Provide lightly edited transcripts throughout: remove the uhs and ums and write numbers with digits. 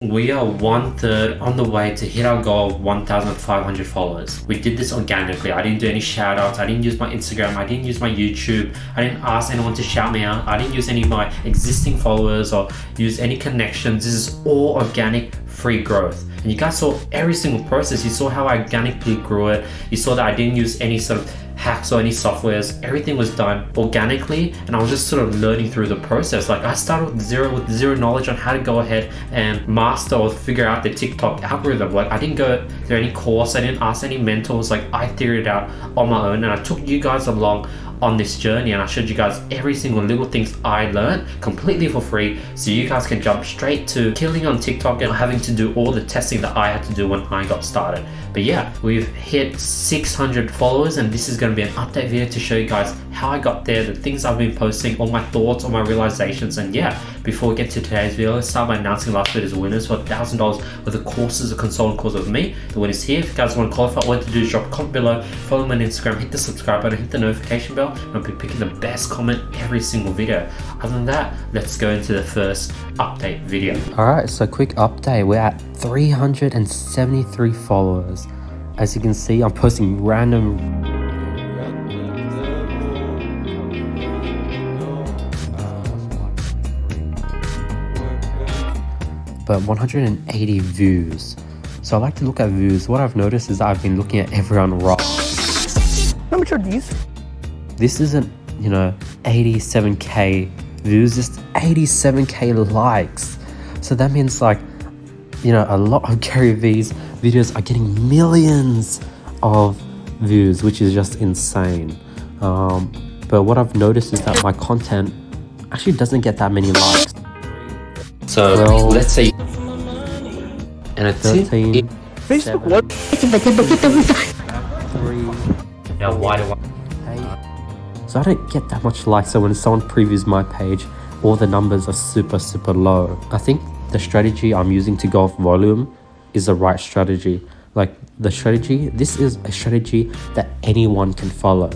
We are 1/3 on the way to hit our goal of 1,500 followers. We did this organically. I didn't do any shout outs. I didn't use my Instagram. I didn't use my YouTube. I didn't ask anyone to shout me out. I didn't use any of my existing followers or use any connections. This is all organic, free growth. And you guys saw every single process. You saw how I organically grew it. You saw that I didn't use any sort of hacks or any softwares. Everything was done organically, and I was just sort of learning through the process. Like, I started with zero knowledge on how to go ahead and master or figure out the TikTok algorithm. Like, I didn't go through any course, I didn't ask any mentors. Like, I figured it out on my own, and I took you guys along on this journey, and I showed you guys every single little things I learned completely for free, so you guys can jump straight to killing on TikTok and having to do all the testing that I had to do when I got started. But yeah, we've hit 600 followers, and this is going to be an update video to show you guys how I got there, the things I've been posting, all my thoughts, all my realizations. And yeah, before we get to today's video, let's start by announcing last video's winners for $1,000 worth of courses, a consulting course with me. The winner's here. If you guys want to qualify, all you have to do is drop a comment below, follow me on Instagram, hit the subscribe button, hit the notification bell, and I'll be picking the best comment every single video. Other than that, let's go into the first update video. Alright, so quick update. We're at 373 followers. As you can see, I'm posting random but 180 views. So I like to look at views. What I've noticed is that I've been looking at everyone rock. How much are these? This isn't, 87k views, just 87k likes. So that means, like, a lot of Gary V's videos are getting millions of views, which is just insane. But what I've noticed is that my content actually doesn't get that many likes. So let's say, and a 13, Facebook, 7, what? 3, now why do I? So I don't get that much likes. So when someone previews my page, all the numbers are super low. I think the strategy I'm using to go off volume is the right strategy. Like, this is a strategy that anyone can follow.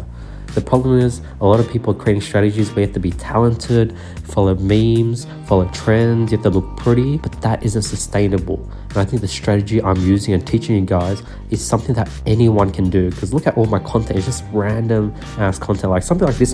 The problem is, a lot of people are creating strategies where you have to be talented, follow memes, follow trends, you have to look pretty, but that isn't sustainable. And I think the strategy I'm using and teaching you guys is something that anyone can do. Because look at all my content, it's just random ass content, like something like this.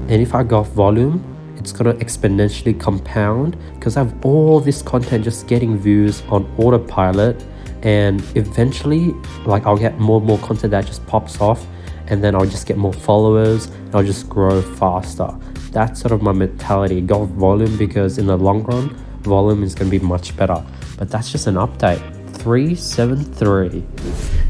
'And if I go off volume, it's gonna exponentially compound because I have all this content just getting views on autopilot, and eventually, like, I'll get more and more content that just pops off, and then I'll just get more followers and I'll just grow faster. That's sort of my mentality. Go off volume because in the long run, volume is gonna be much better. But that's just an update. 373.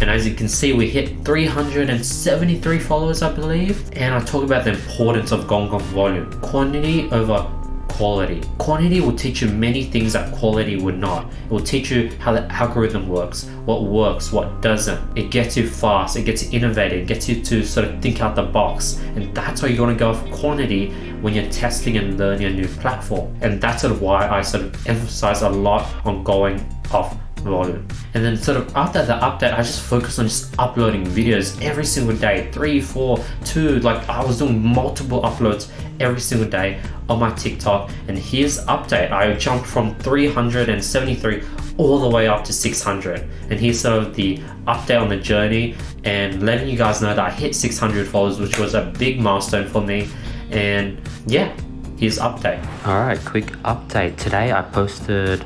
And as you can see, we hit 373 followers, I believe. And I talk about the importance of going off volume. Quantity over quality. Quantity will teach you many things that quality would not. It will teach you how the algorithm works, what doesn't. It gets you fast, it gets you innovative, it gets you to sort of think out the box. And that's why you want to go for quantity when you're testing and learning a new platform. And that's sort of why I sort of emphasize a lot on going off volume. And then sort of after the update, I just focused on just uploading videos every single day, 3, 4, 2, like I was doing multiple uploads every single day on my TikTok. And here's the update. I jumped from 373 all the way up to 600. And here's sort of the update on the journey and letting you guys know that I hit 600 followers, which was a big milestone for me. And yeah, here's the update. Alright, quick update. Today I posted,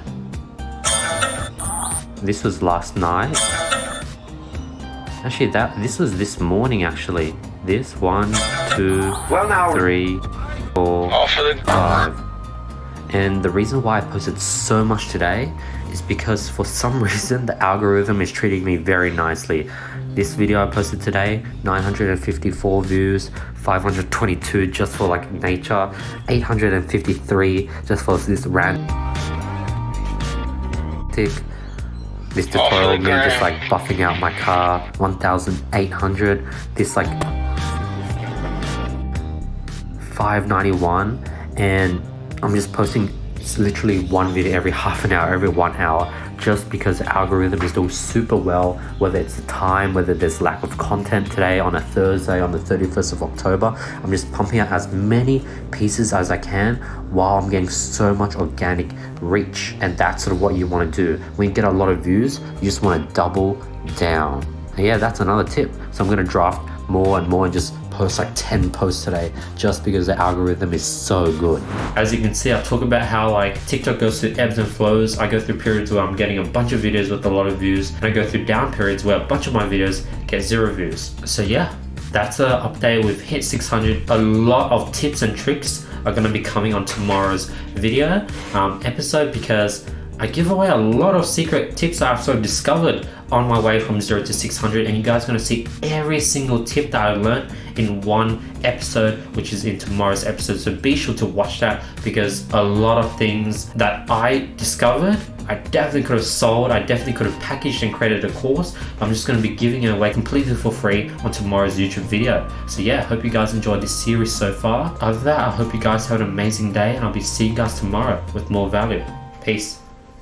this was last night. Actually, this was this morning actually. This 1, 2, 3, 4, 5. And the reason why I posted so much today is because for some reason the algorithm is treating me very nicely. This video I posted today, 954 views, 522 just for like nature, 853 just for this random tick. This tutorial, me just like buffing out my car, 1,800. This like 591, and I'm just posting It's literally one video every half an hour, every 1 hour, just because the algorithm is doing super well, whether it's the time, whether there's lack of content today on a Thursday on the 31st of October. I'm just pumping out as many pieces as I can while I'm getting so much organic reach. And that's sort of what you want to do. When you get a lot of views, you just want to double down. And yeah, that's another tip. So I'm going to draft more and more and just post like 10 posts today, just because the algorithm is so good. As you can see, I talk about how like TikTok goes through ebbs and flows. I go through periods where I'm getting a bunch of videos with a lot of views, and I go through down periods where a bunch of my videos get 0 views. So yeah, that's an update. We've hit 600. A lot of tips and tricks are going to be coming on tomorrow's video episode, because I give away a lot of secret tips that I've sort of discovered on my way from 0 to 600, and you guys are going to see every single tip that I learned in one episode, which is in tomorrow's episode. So be sure to watch that, because a lot of things that I discovered, I definitely could have sold, I definitely could have packaged and created a course. I'm just going to be giving it away completely for free on tomorrow's YouTube video. So yeah, hope you guys enjoyed this series so far. Other than that, I hope you guys have an amazing day, and I'll be seeing you guys tomorrow with more value. Peace.